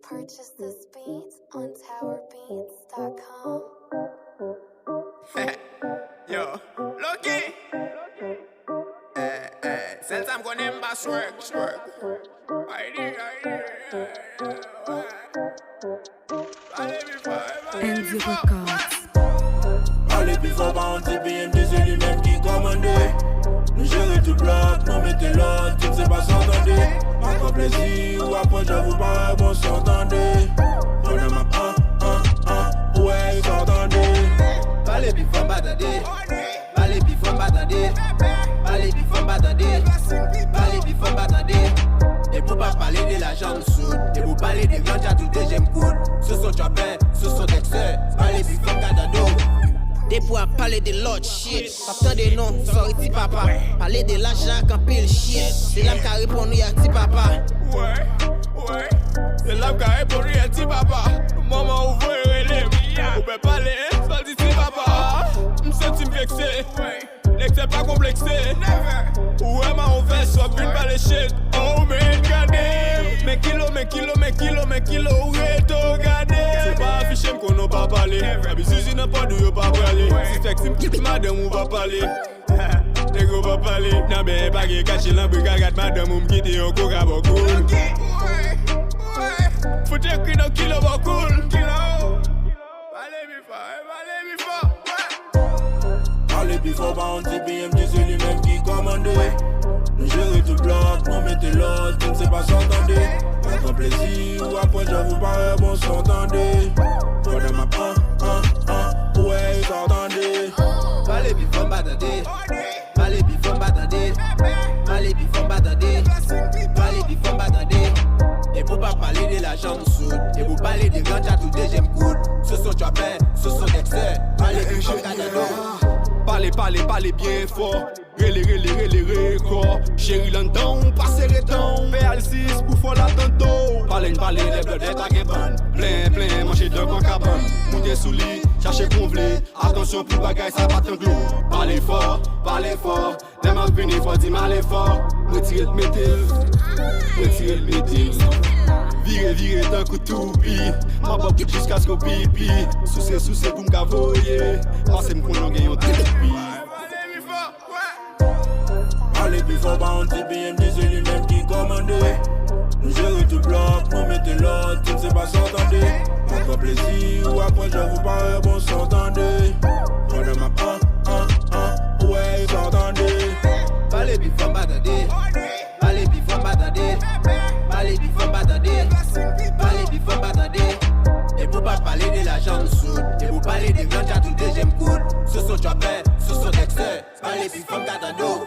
Purchase this beat on towerbeats.com. Yo, Loki. Since I'm gonna embass work. And the records. Allez plus fort par un TPM, c'est lui-même qui commandait. Nous gérer tout bloc, nous mettez l'autre, tu ne sais pas s'entendre. Après plaisir ou après j'avoue pas, bon s'entendait. On a ma ouais, ils s'entendait. Allez plus fort, batadé. Allez plus fort, batadé. Allez plus fort, batadé. Allez plus fort, batadé. Et pour pas parler de la jambe soude, et pour parler des grands à tout deuxième coude. Ce sont Chopin, ce sont Dexter. Allez plus fort, catado. Des pour parler de l'autre shit. Pas des noms, sorry ti papa. Parler de l'argent quand pile shit. C'est l'âme qui a répondu à ti papa. Ouais. C'est l'âme qui a répondu à ti papa. Maman ouvre les on peut parler, ça dit ti papa. M'senti m'vexé. L'excès pas complexé. Ouais, ma on fait soit une balle shit. Oh, mais regardez. Mes kilos, Reko, regardez. C'est pas affiché qu'on n'a pas parlé. Abusé, n'a pas de pas parler. Si fait que si m'quitte madame, on va parler. Nègre va parler. N'a ben pas que caché l'embrigadette, madame, on m'quitte et on court à beaucoup. Faut dire qu'il y a un kilo va cool. Allez plus fort par un TPM, c'est lui-même qui commandait. Nous gérer tout bloc, nous mettez l'autre, tu ne sais pas s'entendre. Après plaisir ou après j'avoue pas, bon s'entendait. On a ma ouais, ils s'entendait. Allez plus fort, batadé. Allez plus fort, batadé. Allez plus fort, batadé. Allez plus fort, batadé. Et pour pas parler de la jambe soude, et pour parler des grands à tout deuxième coude. Ce sont Chopin, ce sont Dexter. Allez plus fort, catado. Parlez bien fort. Rélé, Reko. Chérie London, passez les temps. PL6 pour faire la tantôt. Parlez, les blodettes à Gabon. Plein, manger de bon cabane. Montez sous lit, cherchez convlé. Attention, plus bagaille, ça va t'englouer. Parlez fort. Les mains venir, faut dire mal fort. Retirez le métil. Virez d'un coup tout pis. Ma bob jusqu'à ce qu'on pipi. Sous pour m'cavoyer. Passez m'con l'on gagne un tépi. Allez plus fort par un TPM, c'est lui-même qui commandait. Nous gérer tout bloc, nous mettez l'autre, tu ne sais pas s'entendre. Après plaisir ou après j'avoue pas, bon s'entendait. On a ma ouais, ils s'entendait. Allez plus fort, batadé. Allez plus fort, batadé. Allez plus fort, batadé. Allez plus fort, batadé. Et pour pas parler de la jambe soude, et pour parler des grands à tout deuxième coude. Ce sont Chopin, ce sont Dexter. Allez plus fort, catado.